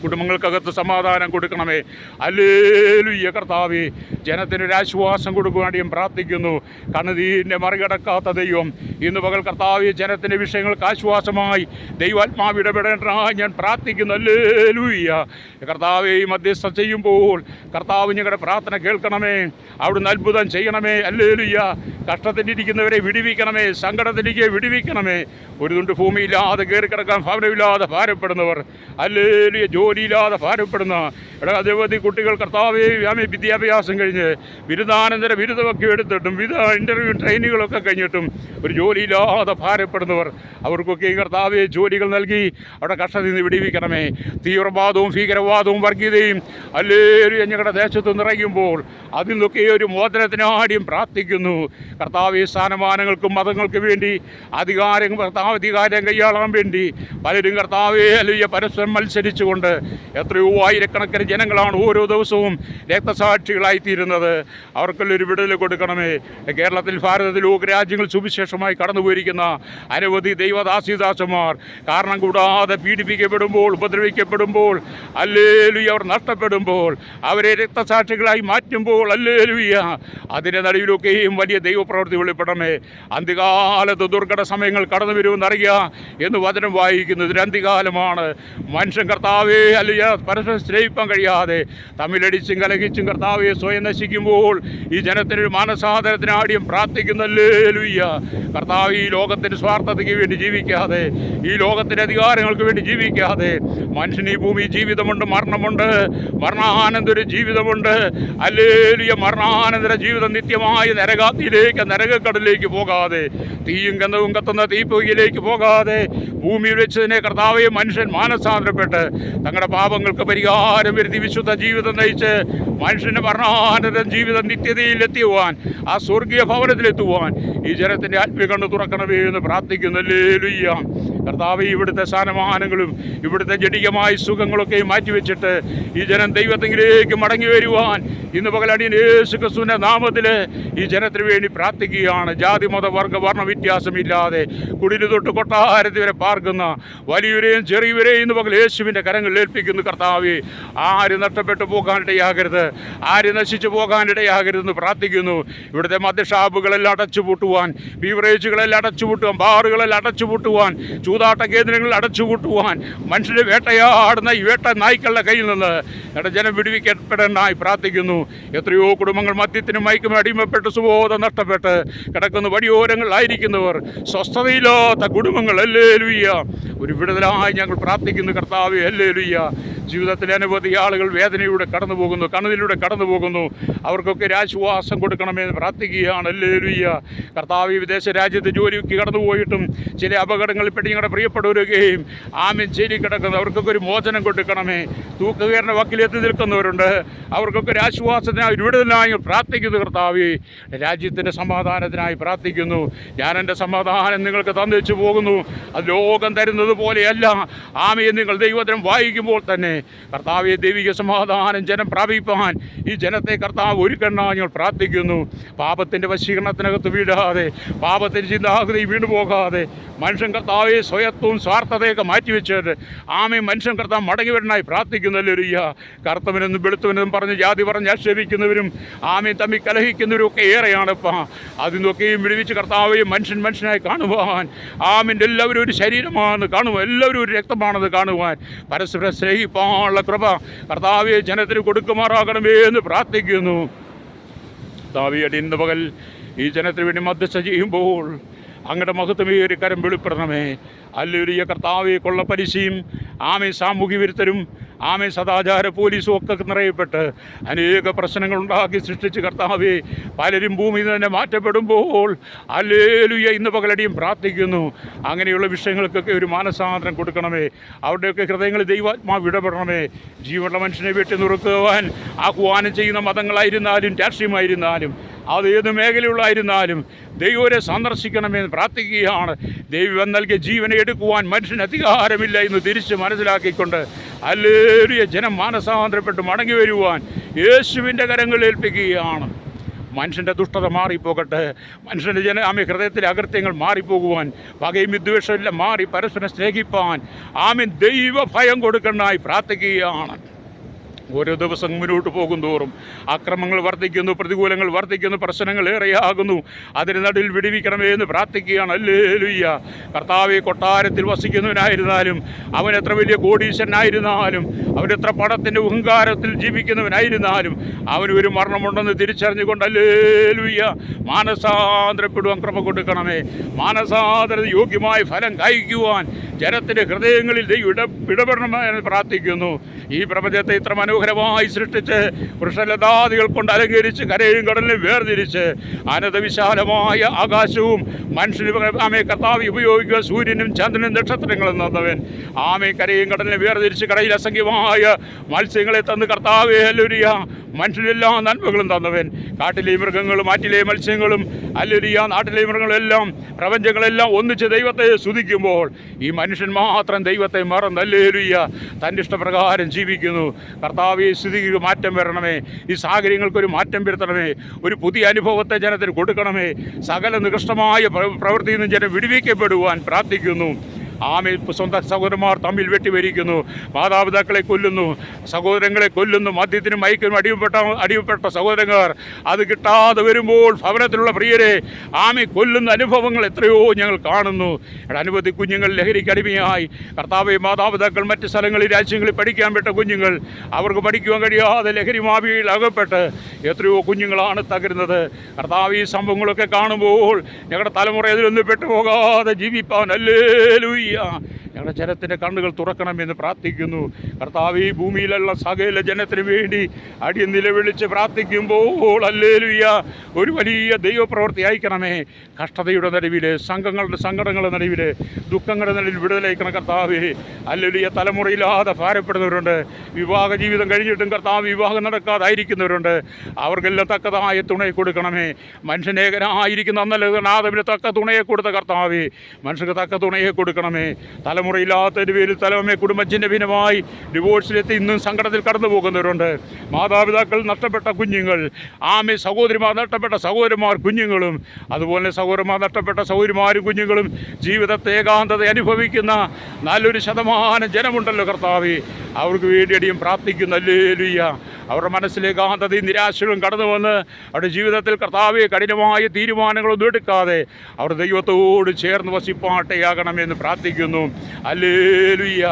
കുടുംബങ്ങൾക്കകത്ത് സമാധാനം കൊടുക്കണമേ. ഹല്ലേലൂയ കർത്താവേ, ജനത്തിനൊരാശ്വാസം കൊടുക്കുവാൻ വേണ്ടിയും പ്രാർത്ഥിക്കുന്നു. കണ്ണുനീരിനെ മറികടക്കാത്ത ദൈവം ഇന്ന് പകൽ കർത്താവേ ജനത്തിൻ്റെ വിഷയങ്ങൾക്ക് ആശ്വാസമായി ദൈവാത്മാവ് ഇടപെടേണ്ടതായി ഞാൻ പ്രാർത്ഥിക്കുന്നു. ഹല്ലേലൂയ കർത്താവേ, ഈ മധ്യസ്ഥ ചെയ്യുമ്പോൾ കർത്താവ് ഞങ്ങളുടെ പ്രാർത്ഥന കേൾക്കണമേ. അവിടുന്ന് അത്ഭുതം ചെയ്യണമേ. ഹല്ലേലൂയ കഷ്ടത്തിലിരിക്കുന്നവരെ വിടുവിക്കണമേ, സങ്കടത്തിലേക്ക് വിടുവിക്കണമേ. ഒരു തുണ്ട് ഭൂമിയില്ലാതെ കയറി കിടക്കാൻ ഭവനമില്ലാതെ ഭാരപ്പെടുന്നവർ, ഹല്ലേലൂയ ജോലിയില്ലാതെ ഭാരപ്പെടുന്ന നിരവധി കുട്ടികൾ കർത്താവേ വിദ്യാഭ്യാസം കഴിഞ്ഞ് ബിരുദാനന്തര ബിരുദമൊക്കെ എടുത്തിട്ടും ഇൻ്റർവ്യൂ ട്രെയിനിങ്ങുകളൊക്കെ കഴിഞ്ഞിട്ടും ഒരു ജോലിയില്ലാതെ ഭാരപ്പെടുന്നവർ, അവർക്കൊക്കെ കർത്താവേ ജോലികൾ നൽകി അവിടെ കഷ്ടത്തിൽ നിന്ന് വിടുവിക്കണമേ. തീവ്രവാദവും ഭീകരവാദവും വർഗീയതയും ഹല്ലേലൂയ ഞങ്ങളുടെ ദേശത്ത് നിറയുമ്പോൾ അതിൽ നിന്നൊക്കെ ഒരു മോചനത്തിനാടിയും പ്രാർത്ഥിക്കുന്നു. കർത്താവേ സ്ഥാനമാനങ്ങൾക്കും മതങ്ങൾക്ക് വേണ്ടി അധികാരം കൈയാളാൻ വേണ്ടി പലരും കർത്താവേ ഹല്ലേലൂയ പരസ്പരം മത്സരിച്ചുകൊണ്ട് എത്രയോ ആയിരക്കണക്കിന് ജനങ്ങളാണ് ഓരോ ദിവസവും രക്തസാക്ഷികളായിത്തീരുന്നത്. അവർക്കെല്ലൊരു വിടുതൽ കൊടുക്കണമേ. കേരളത്തിൽ ഭാരതത്തിൽ ലോകരാജ്യങ്ങൾ സുവിശേഷമായി കടന്നുപോയിരിക്കുന്ന അനവധി ദൈവദാസിദാസന്മാർ കാരണം കൂടാതെ പീഡിപ്പിക്കപ്പെടുമ്പോൾ, ഉപദ്രവിക്കപ്പെടുമ്പോൾ, ഹല്ലേലൂയ അവർ നഷ്ടപ്പെടുമ്പോൾ, അവരെ രക്തസാക്ഷികളായി മാറ്റുമ്പോൾ, ഹല്ലേലൂയ അതിൻ്റെ നടുവിലൊക്കെയും വലിയ ദൈവപ്രവൃത്തി വെളിപ്പെടണമേ. അന്ത്യകാലത്ത് ദുർഘട സമയങ്ങൾ കടന്നു വരുമെന്നറിയുക എന്ന് വചനം വായിക്കുന്നു. ഇതൊരു അന്ത്യകാലമാണ്. മനുഷ്യൻ കർത്താവേ ഹല്ലേലൂയ പരസ്പരം സ്നേഹിപ്പാൻ കഴിയാതെ തമ്മിലടിച്ചും കലഹിച്ചും കർത്താവെ സ്വയം നശിക്കുമ്പോൾ ഈ ജനത്തിനൊരു മാനസാദരത്തിനാടിയും പ്രാർത്ഥിക്കുന്ന ഹല്ലേലൂയ കർത്താവ് ഈ ലോകത്തിൻ്റെ സ്വാർത്ഥതയ്ക്ക് വേണ്ടി ജീവിക്കാതെ, ഈ ലോകത്തിൻ്റെ അധികാരങ്ങൾക്ക് വേണ്ടി ജീവിക്കാതെ മനുഷ്യന് ഈ ഭൂമി ജീവിതമുണ്ട്, മരണമുണ്ട്, മരണാനന്തര ജീവിതമുണ്ട്. ഹല്ലേലൂയ മരണാനന്തര ജീവിതം നിത്യമായ നരകാത്തിലേക്ക്, നരകക്കടലിലേക്ക് പോകാതെ, തീയും ഗന്ധവും കത്തുന്ന തീപ്പൊയ്യിലേക്ക് പോകാതെ ഭൂമിയിൽ വെച്ചതിനെ കർത്താവെ മനുഷ്യൻ മാനസാന്തരപ്പെട്ട് തങ്ങളുടെ പാപങ്ങൾക്ക് പരിഹാരം വരുത്തി വിശുദ്ധ ജീവിതം നയിച്ച് മനുഷ്യൻ്റെ മരണാനന്തര ജീവിതം നിത്യതയിലെത്തിയുവാൻ, ആ സ്വർഗീയ ഭവനത്തിലെത്തുവാൻ ഈ ജനത്തിൻ്റെ ആത്മീകണ്ണ് തുറക്കണമേ എന്ന് പ്രാർത്ഥിക്കുന്നു. ഹല്ലേലൂയ കർത്താവെ, ഇവിടുത്തെ സ്ഥാനമാനങ്ങളും ഇവിടുത്തെ ജഡികമായ സുഖങ്ങളൊക്കെ മാറ്റിവെച്ചിട്ട് ഈ ജനം ദൈവത്തിലേക്ക് മടങ്ങി വരുവാൻ ഇന്ന് പകലടിയൻ യേശു ക്രിസ്തുവിൻ്റെ നാമത്തിൽ ഈ ജനത്തിന് വേണ്ടി പ്രാർത്ഥിക്കുകയാണ്. ജാതി മത വർഗ വർണ്ണ വ്യത്യാസമില്ലാതെ കുടില് തൊട്ട് കൊട്ടാരത്തിൽ വരെ പാർക്കുന്ന വലിയവരെയും ചെറിയവരെയും ഇന്ന് പകൽ യേശുവിൻ്റെ കരങ്ങളിൽ ഏൽപ്പിക്കുന്നു. കർത്താവെ, ആര് നഷ്ടപ്പെട്ടു പോകാനിടയാകരുത്, ആര് നശിച്ചു പോകാനിടയാകരുതെന്ന് പ്രാർത്ഥിക്കുന്നു. ഇവിടുത്തെ മദ്യഷാപ്പുകളെല്ലാം അടച്ചുപൂട്ടുവാൻ, ബീവറേജുകളെല്ലാം അടച്ചുപൂട്ടുവാൻ, ബാറുകളെല്ലാം അടച്ചുപൂട്ടുവാൻ, ചൂതാട്ട കേന്ദ്രങ്ങൾ അടച്ചുപൂട്ടുവാൻ, മനുഷ്യരെ വേട്ടയാടുന്ന ഈ വേട്ട നായ്ക്കളുടെ കയ്യിൽ നിന്ന് ഞങ്ങളുടെ ജനം വിടുവിക്കപ്പെടേണ്ടതായി പ്രാർത്ഥിക്കുന്നു. എത്രയോ കുടുംബങ്ങൾ മദ്യത്തിനും മയക്കും അടിമപ്പെട്ട് സുബോധം നഷ്ടപ്പെട്ട് കിടക്കുന്ന വഴിയോരങ്ങളിലായിരിക്കുന്നവർ, സ്വസ്ഥതയില്ലാത്ത കുടുംബങ്ങൾ, ഹല്ലേലൂയ ഒരു വിടുതലായി ഞങ്ങൾ പ്രാർത്ഥിക്കുന്നു. കർത്താവേ ഹല്ലേലൂയ ജീവിതത്തിൽ അനവധി ആളുകൾ വേദനയിലൂടെ കടന്നു പോകുന്നു, കണ്ണുനീരിലൂടെ കടന്നു പോകുന്നു. അവർക്കൊക്കെ ഒരു ആശ്വാസം കൊടുക്കണമെന്ന് പ്രാർത്ഥിക്കുകയാണ്. ഹല്ലേലൂയ കർത്താവ് വിദേശ രാജ്യത്ത് ജോലിക്ക് കടന്നുപോയിട്ടും ചില അപകടങ്ങളിൽപ്പെട്ട് ഞങ്ങളുടെ പ്രിയപ്പെട്ടവരുകയും ആമീൻ ജയിലിൽ കിടക്കുന്നു. അവർക്കൊക്കെ ഒരു മോചനം കൊടുക്കണമേ. തൂക്കുകയറിൻ്റെ വക്കിലെത്തി നിൽക്കുന്നവരുണ്ട്, അവർക്കൊക്കെ ഒരു ആശ്വാസത്തിനായി ഒരു വിടുതലിനായി പ്രാർത്ഥിക്കുന്നു. കർത്താവേ, രാജ്യത്തിൻ്റെ സമാധാനത്തിനായി പ്രാർത്ഥിക്കുന്നു. ഞാൻ എൻ്റെ സമാധാനം നിങ്ങൾക്ക് തന്നിച്ചു പോകുന്നു, അത് ലോകം തരുന്നത് പോലെയല്ല. ആമീൻ നിങ്ങൾ ദൈവത്തിനും വായിക്കുമ്പോൾ തന്നെ കർത്താവെ ദൈവിക സമാധാനം ജനം പ്രാപിപ്പാൻ ഈ ജനത്തെ കർത്താവ് ഒരുക്കണമെന്ന് ഞങ്ങൾ പ്രാർത്ഥിക്കുന്നു. പാപത്തിൻ്റെ വശീകരണത്തിനകത്ത് വീഴാതെ, പാപത്തിൻ്റെ ചിന്താഗതി വീണുപോകാതെ മനുഷ്യൻ കർത്താവെ സ്വയത്വവും സ്വാർത്ഥതയൊക്കെ മാറ്റിവെച്ചിട്ട് മനുഷ്യൻ കർത്താവ് മടങ്ങി വരണമായി പ്രാർത്ഥിക്കുന്നു. ഹല്ലേലൂയ കറുത്തവനെന്നും വെളുത്തവനെന്നും പറഞ്ഞ് ജാതി പറഞ്ഞ് ആക്ഷേപിക്കുന്നവരും തമ്മിൽ കലഹിക്കുന്നവരും ഒക്കെ ഏറെയാണിപ്പം. അതിനൊക്കെയും വിടുവിച്ച് കർത്താവെ മനുഷ്യനായി കാണുവാൻ എല്ലാവരും ഒരു ശരീരമാണെന്ന് കാണുവാൻ, എല്ലാവരും ഒരു രക്തമാണെന്ന് കാണുവാൻ, പരസ്പരം സ്നേഹിപ്പാനുള്ള കൃപ കർത്താവെ ജനത്തിന് കൊടുക്കുമാറാകണമേ എന്ന് പ്രാർത്ഥിക്കുന്നു. കർത്താവെ, ഇന്ന് പകൽ ഈ ജനത്തിന് വേണ്ടി മധ്യസ്ഥ ചെയ്യുമ്പോൾ അങ്ങയുടെ മഹത്വമേറിയ കരം വെളിപ്പെടണമേ. ഹല്ലേലൂയ കർത്താവെ, കൊള്ളപ്പലിശയും സാമൂഹ്യ വിരുദ്ധരും സദാചാര പോലീസും ഒക്കെ നിറയപ്പെട്ട് അനേക പ്രശ്നങ്ങൾ ഉണ്ടാക്കി സൃഷ്ടിച്ച് കർത്താവെ പലരും ഭൂമിയിൽ നിന്ന് തന്നെ മാറ്റപ്പെടുമ്പോൾ ഹല്ലേലൂയ ഇന്ന് പകലടിയും പ്രാർത്ഥിക്കുന്നു. അങ്ങനെയുള്ള വിഷയങ്ങൾക്കൊക്കെ ഒരു മാനസാന്തരം കൊടുക്കണമേ. അവരുടെയൊക്കെ ഹൃദയങ്ങളിൽ ദൈവാത്മാവ് ഇടപെടണമേ. ജീവനുള്ള മനുഷ്യനെ വെട്ടി നുറുക്കുവാൻ ആഹ്വാനം ചെയ്യുന്ന മതങ്ങളായിരുന്നാലും രാഷ്ട്രീയമായിരുന്നാലും അതേത് മേഖലയുള്ളായിരുന്നാലും ദൈവരെ സന്ദർശിക്കണമെന്ന് പ്രാർത്ഥിക്കുകയാണ്. ദൈവം നൽകിയ ജീവനെ എടുക്കുവാൻ മനുഷ്യന് അധികാരമില്ല എന്ന് തിരിച്ച് മനസ്സിലാക്കിക്കൊണ്ട് ഹല്ലേലൂയ. ജനം മാനസാന്തരപ്പെട്ട് മടങ്ങി വരുവാൻ യേശുവിൻ്റെ കരങ്ങളിൽ ഏൽപ്പിക്കുകയാണ്. മനുഷ്യൻ്റെ ദുഷ്ടത മാറിപ്പോകട്ടെ. മനുഷ്യൻ്റെ ഹൃദയത്തിലെ അകൃത്യങ്ങൾ മാറിപ്പോകുവാൻ, പകയും വിദ്വേഷമെല്ലാം മാറി പരസ്പരം സ്നേഹിപ്പാൻ ദൈവ ഭയം കൊടുക്കണമായി പ്രാർത്ഥിക്കുകയാണ്. ഓരോ ദിവസം മുന്നോട്ട് പോകുന്തോറും അക്രമങ്ങൾ വർദ്ധിക്കുന്നു, പ്രതികൂലങ്ങൾ വർദ്ധിക്കുന്നു, പ്രശ്നങ്ങൾ ഏറെയാകുന്നു. അതിന് നടുവിൽ വിടുവിക്കണമേ എന്ന് പ്രാർത്ഥിക്കുകയാണ്. ഹല്ലേലൂയ. കർത്താവേ, കൊട്ടാരത്തിൽ വസിക്കുന്നവനായിരുന്നാലും, അവൻ എത്ര വലിയ കോടീശ്വരനായിരുന്നാലും, അവനെത്ര പണത്തിൻ്റെ അഹങ്കാരത്തിൽ ജീവിക്കുന്നവനായിരുന്നാലും, അവന് ഒരു മരണമുണ്ടെന്ന് തിരിച്ചറിഞ്ഞുകൊണ്ട് ഹല്ലേലൂയ മാനസാന്തരപ്പെടുവാൻ കൃപ കൊടുക്കണമേ. മാനസാന്തര യോഗ്യമായ ഫലം കായ്ക്കുവാൻ ജനത്തിൻ്റെ ഹൃദയങ്ങളിൽ ഇടപെടണമെന്ന് പ്രാർത്ഥിക്കുന്നു. ഈ പ്രപഞ്ചത്തെ ഇത്ര മനോഹരമായി സൃഷ്ടിച്ച് വൃക്ഷലതാദികൾ കൊണ്ട് അലങ്കരിച്ച് കരയും കടലിനെ വേർതിരിച്ച് അനന്തവിശാലമായ ആകാശവും മനുഷ്യന് കർത്താവ് ഉപയോഗിക്കുക, സൂര്യനും ചന്ദ്രനും നക്ഷത്രങ്ങളും തന്നവൻ കരയും കടലിനെ വേർതിരിച്ച് കടയിൽ അസംഖ്യമായ മത്സ്യങ്ങളെ തന്ന് കർത്താവേ ഹല്ലേലൂയ മനുഷ്യനെല്ലാ നന്മകളും തന്നവൻ. കാട്ടിലെ മൃഗങ്ങളും ആറ്റിലെ മത്സ്യങ്ങളും ഹല്ലേലൂയ നാട്ടിലെ മൃഗങ്ങളെല്ലാം പ്രപഞ്ചങ്ങളെല്ലാം ഒന്നിച്ച് ദൈവത്തെ സ്തുതിക്കുമ്പോൾ ഈ മനുഷ്യൻ മാത്രം ദൈവത്തെ മറന്ന് ഹല്ലേലൂയ തൻ്റെ ഇഷ്ടപ്രകാരം ജീവിക്കുന്നു. കർത്താവേ, സ്ഥിതിക്ക് മാറ്റം വരണമേ. ഈ സാഹചര്യങ്ങൾക്കൊരു മാറ്റം വരുത്തണമേ. ഒരു പുതിയ അനുഭവത്തെ ജനത്തിന് കൊടുക്കണമേ. സകല നികൃഷ്ടമായ പ്രവൃത്തിയിൽ നിന്ന് ജനം വിടുവിക്കപ്പെടുവാൻ പ്രാർത്ഥിക്കുന്നു. സ്വന്തം സഹോദരന്മാർ തമ്മിൽ വെട്ടിവരിക്കുന്നു, മാതാപിതാക്കളെ കൊല്ലുന്നു, സഹോദരങ്ങളെ കൊല്ലുന്നു, മദ്യത്തിനും മയക്കിനും അടിമപ്പെട്ട സഹോദരങ്ങൾ അത് കിട്ടാതെ വരുമ്പോൾ ഭവനത്തിലുള്ള പ്രിയരെ കൊല്ലുന്ന അനുഭവങ്ങൾ എത്രയോ ഞങ്ങൾ കാണുന്നു. അനവധി കുഞ്ഞുങ്ങൾ ലഹരിക്ക് അടിമയായി. കർത്താവെ, മാതാപിതാക്കൾ മറ്റ് സ്ഥലങ്ങളിൽ രാജ്യങ്ങളിൽ പഠിക്കാൻ വിട്ട കുഞ്ഞുങ്ങൾ അവർക്ക് പഠിക്കുവാൻ കഴിയാതെ ലഹരി മാഫിയയിൽ അകപ്പെട്ട് എത്രയോ കുഞ്ഞുങ്ങളാണ് തകരുന്നത്. കർത്താവ്, ഈ സംഭവങ്ങളൊക്കെ കാണുമ്പോൾ ഞങ്ങളുടെ തലമുറ അതിലൊന്നും പെട്ടുപോകാതെ ജീവിപ്പാൻ ഹല്ലേലൂയ ഞങ്ങളുടെ ജനത്തിൻ്റെ കണ്ണുകൾ തുറക്കണമെന്ന് പ്രാർത്ഥിക്കുന്നു. കർത്താവ്, ഈ ഭൂമിയിലുള്ള സകല ജനത്തിന് വേണ്ടി അടിയൻ നിലവിളിച്ച് പ്രാർത്ഥിക്കുമ്പോൾ ഹല്ലേലൂയ ഒരു വലിയ ദൈവപ്രവൃത്തി അയക്കണമേ. കഷ്ടതയുടെ നടുവിൽ, സങ്കടങ്ങളുടെ നടുവിൽ, ദുഃഖങ്ങളുടെ നടുവിൽ വിടുതലയക്കണം കർത്താവേ. ഹല്ലേലൂയ. തലമുറയില്ലാതെ ഭാരപ്പെടുന്നവരുണ്ട്. വിവാഹ ജീവിതം കഴിഞ്ഞിട്ടും കർത്താവ് വിവാഹം നടക്കാതായിരിക്കുന്നവരുണ്ട്. അവർക്കെല്ലാം തക്കതായ തുണയെ കൊടുക്കണമേ. മനുഷ്യനേകനായിരിക്കുന്ന ആദമിന് തക്ക തുണയെ കൊടുത്ത കർത്താവേ, മനുഷ്യർക്ക് തക്ക തുണയെ കൊടുക്കണമേ. തലമുറയില്ലാത്തതിൻ്റെ പേരിൽ കുടുംബത്തിൻ്റെ ഭിന്നമായി ഡിവോഴ്സിലെത്തി ഇന്നും സങ്കടത്തിൽ കടന്നു പോകുന്നവരുണ്ട്. മാതാപിതാക്കൾ നഷ്ടപ്പെട്ട കുഞ്ഞുങ്ങൾ, സഹോദരിമാർ നഷ്ടപ്പെട്ട സഹോദരന്മാർ കുഞ്ഞുങ്ങളും, അതുപോലെ സഹോദരന്മാർ നഷ്ടപ്പെട്ട സഹോദരിമാരും കുഞ്ഞുങ്ങളും ജീവിതത്തെ ഏകാന്തത അനുഭവിക്കുന്ന നല്ലൊരു ശതമാനം ജനമുണ്ടല്ലോ കർത്താവേ. അവർക്ക് വേണ്ടിയടിയും പ്രാർത്ഥിക്കുന്നു. ഹല്ലേലൂയ. അവരുടെ മനസ്സിലേക്ക് ആന്തതയും നിരാശകളും കടന്നു വന്ന് അവരുടെ ജീവിതത്തിൽ കർത്താവെ കഠിനമായ തീരുമാനങ്ങളൊന്നും എടുക്കാതെ അവർ ദൈവത്തോട് ചേർന്ന് വസിപ്പാട്ടയാകണമെന്ന് പ്രാർത്ഥിക്കുന്നു. ഹല്ലേലൂയ.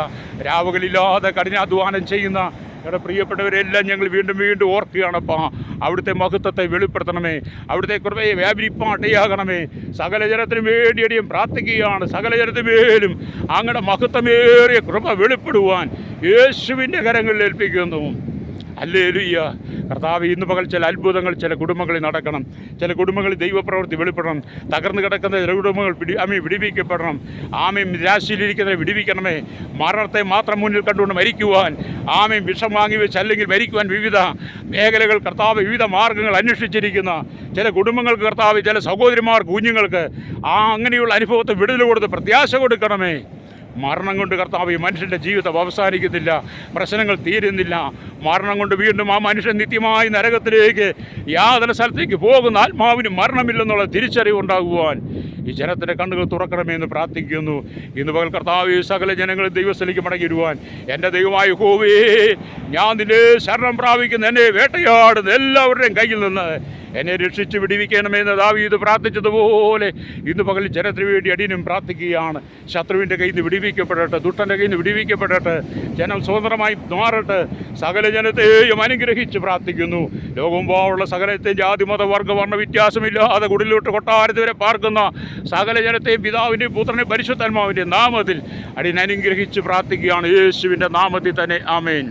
രാവുകളില്ലാതെ കഠിനാധ്വാനം ചെയ്യുന്ന ഞങ്ങളുടെ പ്രിയപ്പെട്ടവരെല്ലാം ഞങ്ങൾ വീണ്ടും വീണ്ടും ഓർക്കുകയാണപ്പാ. അവിടുത്തെ മഹത്വത്തെ വെളിപ്പെടുത്തണമേ. അവിടുത്തെ കൃപയെ വ്യാപരിപ്പാട്ടയാകണമേ. സകല ജനത്തിനും വേണ്ടിയടിയും പ്രാർത്ഥിക്കുകയാണ്. സകല ജനത്തിനു മേലും അങ്ങയുടെ മഹത്വമേറിയ കൃപ വെളിപ്പെടുവാൻ യേശുവിൻ്റെ കരങ്ങളിൽ ഏൽപ്പിക്കുന്നു. ഹല്ലേലൂയ. കർത്താവ്, ഇന്ന് പകൽ ചില അത്ഭുതങ്ങൾ ചില കുടുംബങ്ങളിൽ നടക്കണം. ചില കുടുംബങ്ങളിൽ ദൈവപ്രവൃത്തി വെളിപ്പെടണം. തകർന്നു കിടക്കുന്ന ചില കുടുംബങ്ങൾ വിടിവിക്കപ്പെടണം. നിരാശയിലിരിക്കുന്നവരെ വിടിവിക്കണമേ. മരണത്തെ മാത്രം മുന്നിൽ കണ്ടുകൊണ്ട് മരിക്കുവാൻ, വിഷം വാങ്ങി വെച്ച് അല്ലെങ്കിൽ മരിക്കുവാൻ വിവിധ മേഖലകൾ കർത്താവ് വിവിധ മാർഗ്ഗങ്ങൾ അന്വേഷിച്ചിരിക്കുന്ന ചില കുടുംബങ്ങൾക്ക് കർത്താവ്, ചില സഹോദരിമാർക്ക്, കുഞ്ഞുങ്ങൾക്ക് അങ്ങനെയുള്ള അനുഭവത്തെ വിടുതൽ കൊടുത്ത് പ്രത്യാശ കൊടുക്കണമേ. മരണം കൊണ്ട് കർത്താവ് മനുഷ്യൻ്റെ ജീവിതം അവസാനിക്കുന്നില്ല, പ്രശ്നങ്ങൾ തീരുന്നില്ല. മരണം കൊണ്ട് വീണ്ടും മനുഷ്യൻ നിത്യമായി നരകത്തിലേക്ക് യാതൊരു സ്ഥലത്തേക്ക് പോകുന്ന ആത്മാവിന് മരണമില്ലെന്നുള്ള തിരിച്ചറിവുണ്ടാകുവാൻ ഈ ജനത്തിൻ്റെ കണ്ണുകൾ തുറക്കണമെന്ന് പ്രാർത്ഥിക്കുന്നു. ഇന്ന് പകൽ കർത്താവ് സകല ജനങ്ങളും ദൈവസ്ഥലേക്ക് മടങ്ങി വരുവാൻ, എൻ്റെ ദൈവമായ യഹോവേ, ഞാൻ നിന്നെ ശരണം പ്രാപിക്കുന്ന, എന്നെ വേട്ടയാടുന്ന എല്ലാവരുടെയും കയ്യിൽ നിന്ന് എന്നെ രക്ഷിച്ച് വിടുവിക്കണമെന്ന് ദാവീദ് പ്രാർത്ഥിച്ചതുപോലെ ഇന്ന് പകൽ ജനത്തിന് വേണ്ടി അടിയനും പ്രാർത്ഥിക്കുകയാണ്. ശത്രുവിൻ്റെ കയ്യിൽ നിന്ന് വിടുവിക്കപ്പെടട്ടെ, ദുഷ്ടൻ്റെ കയ്യിൽ നിന്ന് വിടുവിക്കപ്പെടട്ടെ, ജനം സ്വതന്ത്രമായി മാറട്ടെ. സകല ജനത്തെയും അനുഗ്രഹിച്ച് പ്രാർത്ഥിക്കുന്നു. ലോകമുള്ള സകലത്തെയും ജാതി മത വർഗ്ഗ വർണ്ണ വ്യത്യാസമില്ലാതെ കുടിലോട്ട് കൊട്ടാരത്തിൽ വരെ പാർക്കുന്ന സകല ജനത്തെയും പിതാവിൻ്റെയും പുത്രൻ്റെയും പരിശുദ്ധാത്മാവിൻ്റെ നാമത്തിൽ അടിയൻ അനുഗ്രഹിച്ച് പ്രാർത്ഥിക്കുകയാണ്. യേശുവിൻ്റെ നാമത്തിൽ തന്നെ ആമേൻ.